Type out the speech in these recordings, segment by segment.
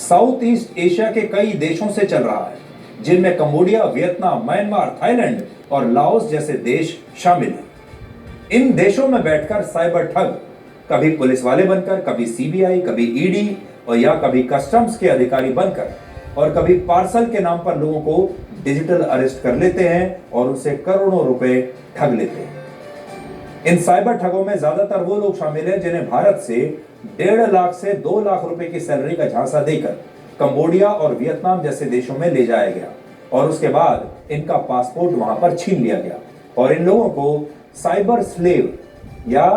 South east Asia के कई देशों से चल रहा है, जिनमें कंबोडिया, वियतनाम, म्यांमार, थाईलैंड और लाओस जैसे देश शामिल हैं। इन देशों में बैठकर साइबर ठग कभी पुलिस वाले बनकर, कभी सीबीआई, कभी ईडी और या कभी कस्टम्स के अधिकारी बनकर और कभी पार्सल के नाम पर लोगों को डिजिटल अरेस्ट कर लेते हैं और उनसे करोड़ों रुपए ठग लेते हैं। इन साइबर ठगों में ज्यादातर वो लोग शामिल हैं जिन्हें भारत से 1.5 लाख से 2 लाख रुपए की सैलरी का झांसा देकर कंबोडिया और वियतनाम जैसे देशों में ले जाया गया और उसके बाद इनका पासपोर्ट वहां पर छीन लिया गया और इन लोगों को साइबर स्लेव या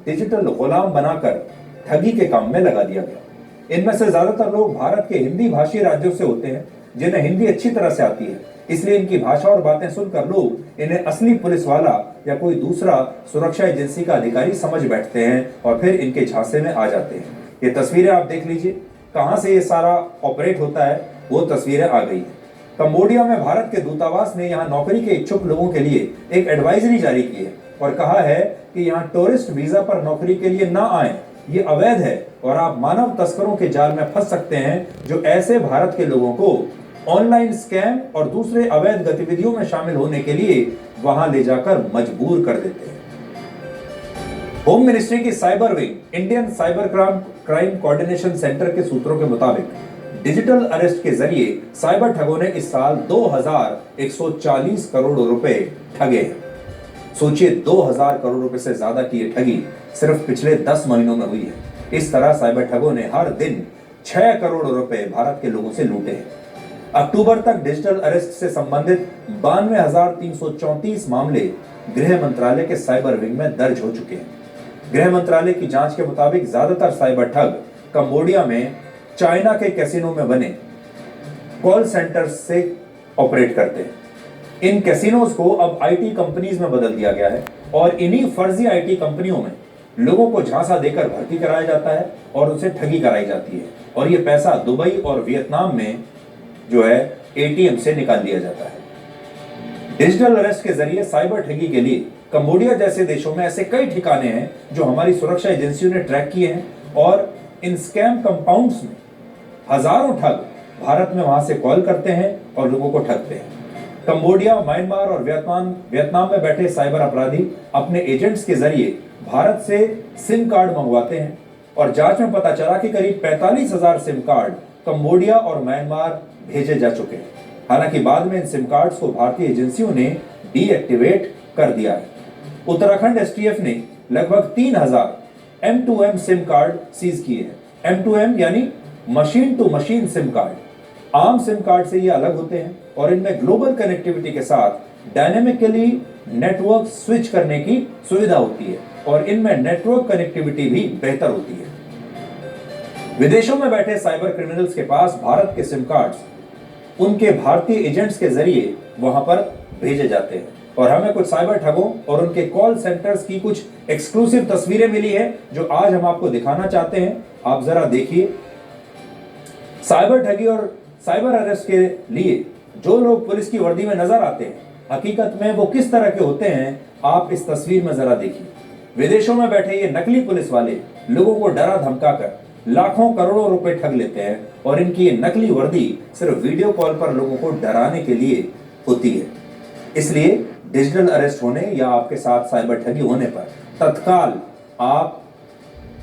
डिजिटल गुलाम बनाकर ठगी के काम में लगा दिया गया। इनमें से ज्यादातर लोग भारत के हिंदी भाषी राज्यों से होते हैं, जिन्हें हिंदी अच्छी तरह से आती है, इसलिए इनकी भाषा और बातें सुनकर लोग इन्हें असली पुलिस वाला या कोई दूसरा सुरक्षा एजेंसी का अधिकारी समझ बैठते हैं और फिर इनके झांसे में आ जाते हैं। ये तस्वीरें आप देख लीजिए, कहां से ये सारा ऑपरेट होता है वो तस्वीरें आ गई है। कंबोडिया में भारत के दूतावास ने यहाँ नौकरी के इच्छुक लोगों के लिए एक एडवाइजरी जारी की है और कहा है कि यहाँ टूरिस्ट वीजा पर नौकरी के लिए ना आए, ये अवैध है और आप मानव तस्करों के जाल में फंस सकते हैं, जो ऐसे भारत के लोगों को ऑनलाइन स्कैम और दूसरे अवैध गतिविधियों में शामिल होने के लिए वहां ले जाकर मजबूर कर देते हैं। होम मिनिस्ट्री की cyber wing, Indian cyber crime coordination centre के सूत्रों के मुताबिक डिजिटल अरेस्ट के जरिए साइबर ठगों ने इस साल 2140 करोड़ रुपए ठगे हैं। सोचिए, 2000 करोड़ रुपए से ज्यादा की ये ठगी सिर्फ पिछले 10 महीनों में हुई है। इस तरह साइबर ठगों ने हर दिन 6 करोड़ रुपए भारत के लोगों से लूटे हैं। अक्टूबर तक डिजिटल अरेस्ट से संबंधित 92,334 मामले गृह मंत्रालय के साइबर विंग में दर्ज हो चुके हैं। गृह मंत्रालय की जांच के मुताबिक ज्यादातर साइबर ठग कंबोडिया में चाइना के कैसीनो में बने कॉल सेंटर्स से ऑपरेट करते हैं। इन कैसीनोज को अब आईटी कंपनीज में बदल दिया गया है और इन्हीं फर्जी आईटी कंपनियों में लोगों को झांसा देकर भर्ती कराया जाता है और उनसे ठगी कराई जाती है और यह पैसा दुबई और वियतनाम में जो है एटीएम से निकाल लिया जाता है। डिजिटल अरेस्ट के जरिए साइबर ठगी के लिए कंबोडिया जैसे देशों में ऐसे कई ठिकाने हैं जो हमारी सुरक्षा एजेंसियों ने ट्रैक किए हैं और इन स्कैम कंपाउंड्स में हजारों ठग भारत में वहां से कॉल करते हैं और लोगों को ठगते हैं। कंबोडिया, म्यांमार और वियतनाम में बैठे साइबर अपराधी अपने एजेंट्स के जरिए भारत से सिम कार्ड मंगवाते हैं और जांच में पता चला कि करीब 45,000 सिम कार्ड कंबोडिया और म्यांमार भेजे जा चुके हैं। हालांकि बाद में इन सिम कार्ड्स को भारतीय एजेंसियों ने डीएक्टिवेट कर दिया है। उत्तराखंड एसटीएफ ने लगभग 3,000 M2M सिम कार्ड सीज किए हैं। M2M यानी machine to machine SIM card. आम सिम कार्ड से ये अलग होते हैं और इनमें ग्लोबल कनेक्टिविटी के साथ डायनेमिकली नेटवर्क स्विच करने की सुविधा होती है और इनमें नेटवर्क कनेक्टिविटी भी बेहतर होती है। विदेशों में बैठे साइबर क्रिमिनल्स के पास भारत के सिम कार्ड्स उनके भारतीय एजेंट्स के जरिए वहां पर भेजे जाते हैं और हमें कुछ साइबर ठगों और उनके कॉल सेंटर्स की कुछ एक्सक्लूसिव तस्वीरें मिली है जो आज हम आपको दिखाना चाहते हैं। आप जरा देखिए। साइबर ठगी और साइबर अरेस्ट के लिए जो लोग पुलिस की वर्दी में नजर आते हैं, हकीकत में वो किस तरह के होते हैं, आप इस तस्वीर में जरा देखिए। विदेशों में बैठे ये नकली पुलिस वाले लोगों को डरा धमकाकर लाखों करोड़ों रुपए ठग लेते हैं और इनकी ये नकली वर्दी सिर्फ वीडियो कॉल पर लोगों को डराने के लिए होती है। इसलिए डिजिटल अरेस्ट होने या आपके साथ साइबर ठगी होने पर तत्काल आप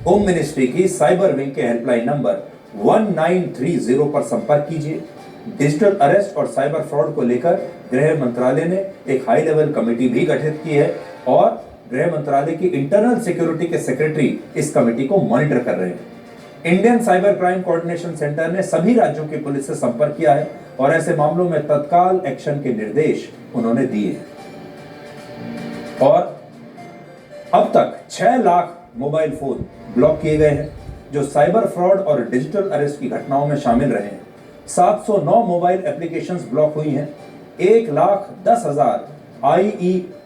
होम मिनिस्ट्री की साइबर विंग के हेल्पलाइन नंबर 1930 पर संपर्क कीजिए। डिजिटल अरेस्ट और साइबर फ्रॉड को लेकर गृह मंत्रालय ने एक हाई लेवल कमेटी भी गठित की है और गृह मंत्रालय की इंटरनल सिक्योरिटी के सेक्रेटरी इस कमेटी को मॉनिटर कर रहे हैं। Indian cyber crime coordination centre ने सभी राज्यों की पुलिस से संपर्क किया है और ऐसे मामलों में तत्काल एक्शन के निर्देश उन्होंने दिए हैं। और अब तक 6 लाख मोबाइल फोन ब्लॉक किए गए हैं जो साइबर फ्रॉड और डिजिटल अरेस्ट की घटनाओं में शामिल रहे हैं। 709 मोबाइल एप्लीकेशंस ब्लॉक हुई हैं। 1,10,000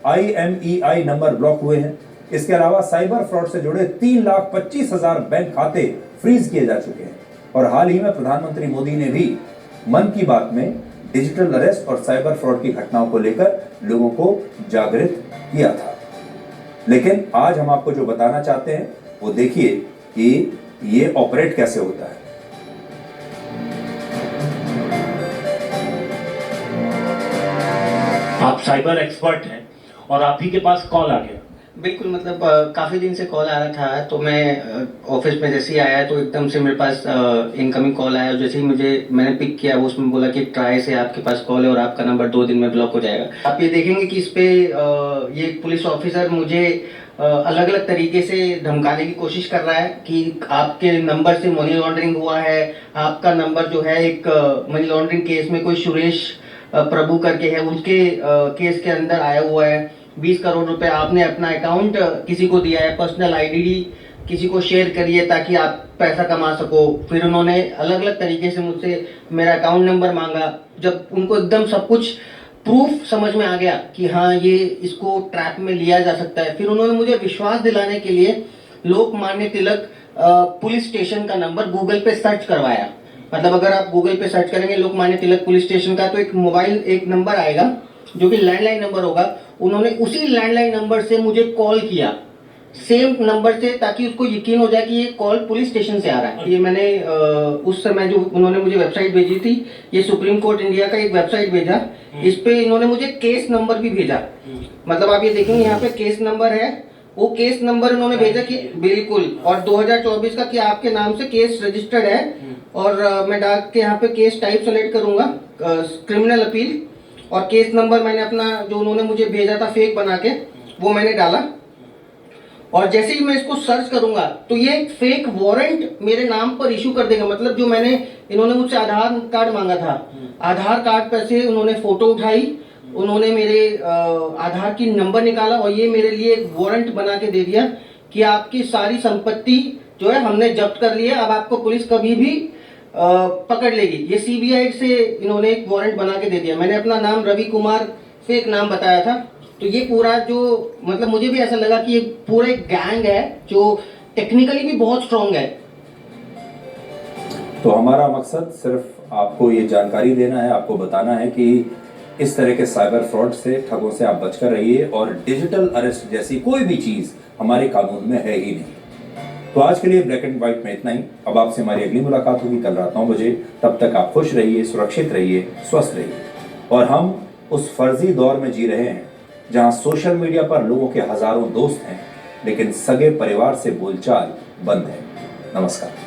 IMEI नंबर ब्लॉक हुए हैं। इसके अलावा साइबर फ्रॉड से जुड़े 3,25,000 बैंक खाते फ्रीज किए जा चुके हैं और हाल ही में प्रधानमंत्री मोदी ने भी मन की बात में डिजिटल अरेस्ट और साइबर फ्रॉड की घटनाओं को लेकर लोगों को जागृत किया था। लेकिन आज हम आपको जो बताना चाहते हैं वो देखिए कि ये ऑपरेट कैसे होता है। आप साइबर एक्सपर्ट हैं और आप ही के पास कॉल आ गया। बिल्कुल, मतलब काफ़ी दिन से कॉल आ रहा था, तो मैं ऑफिस में जैसे ही आया तो एकदम से मेरे पास इनकमिंग कॉल आया। जैसे ही मैंने पिक किया, वो उसमें बोला कि ट्राई से आपके पास कॉल है और आपका नंबर 2 दिन में ब्लॉक हो जाएगा। आप ये देखेंगे कि इस पे ये पुलिस ऑफिसर मुझे अलग अलग तरीके से धमकाने की कोशिश कर रहा है कि आपके नंबर से मनी लॉन्ड्रिंग हुआ है। आपका नंबर जो है एक मनी लॉन्ड्रिंग केस में कोई सुरेश प्रभु करके है, उसके केस के अंदर आया हुआ है। 20 करोड़ रुपए आपने अपना अकाउंट किसी को दिया है, पर्सनल आईडी किसी को शेयर करिए ताकि आप पैसा कमा सको। फिर उन्होंने अलग अलग तरीके से मुझसे मेरा अकाउंट नंबर मांगा। जब उनको एकदम सब कुछ प्रूफ समझ में आ गया कि हाँ ये इसको ट्रैप में लिया जा सकता है, फिर उन्होंने मुझे विश्वास दिलाने के लिए लोकमान्य तिलक पुलिस स्टेशन का नंबर गूगल पे सर्च करवाया। मतलब अगर आप गूगल पे सर्च करेंगे लोकमान्य तिलक पुलिस स्टेशन का, तो एक नंबर आएगा जो कि लैंडलाइन नंबर होगा। उन्होंने उसी लैंडलाइन नंबर से मुझे कॉल किया, सेम नंबर से, ताकि उसको यकीन हो जाए कि ये कॉल पुलिस स्टेशन से आ रहा है। ये मैंने उस समय जो उन्होंने मुझे वेबसाइट भेजी थी, ये सुप्रीम कोर्ट इंडिया का एक वेबसाइट भेजा, इस पे इन्होंने मुझे केस नंबर भी भेजा। मतलब आप ये देखेंगे यहाँ पे केस नंबर है, वो केस नंबर इन्होंने भेजा कि बिल्कुल, और 2024 का कि आपके नाम से केस रजिस्टर्ड है। और मैं डाक के यहाँ पे केस टाइप सेलेक्ट करूंगा, क्रिमिनल अपील, और केस नंबर मैंने अपना जो उन्होंने मुझे भेजा था फेक बना के वो मैंने डाला। और जैसे ही मैं इसको सर्च करूंगा तो ये एक फेक वारंट मेरे नाम पर इशू कर देगा। मतलब जो इन्होंने मुझसे आधार कार्ड मांगा था, आधार कार्ड पर से उन्होंने फोटो उठाई, उन्होंने मेरे आधार की नंबर निकाला और ये मेरे लिए एक वारंट बना के दे दिया कि आपकी सारी संपत्ति जो है हमने जब्त कर ली है, अब आपको पुलिस कभी भी पकड़ लेगी। ये सीबीआई से इन्होंने एक वारंट बना के दे दिया। मैंने अपना नाम रवि कुमार फेक नाम बताया था। तो ये पूरा जो, मतलब मुझे भी ऐसा लगा कि ये पूरा एक गैंग है जो टेक्निकली भी बहुत स्ट्रांग है। तो हमारा मकसद सिर्फ आपको ये जानकारी देना है, आपको बताना है कि इस तरह के साइबर फ्रॉड से, ठगों से आप बचकर रहिए, और डिजिटल अरेस्ट जैसी कोई भी चीज हमारे कानून में है ही नहीं। तो आज के लिए ब्लैक एंड व्हाइट में इतना ही। अब आपसे हमारी अगली मुलाकात होगी कल रात 9 बजे। तब तक आप खुश रहिए, सुरक्षित रहिए, स्वस्थ रहिए। और हम उस फर्जी दौर में जी रहे हैं जहां सोशल मीडिया पर लोगों के हजारों दोस्त हैं, लेकिन सगे परिवार से बोलचाल बंद है। नमस्कार।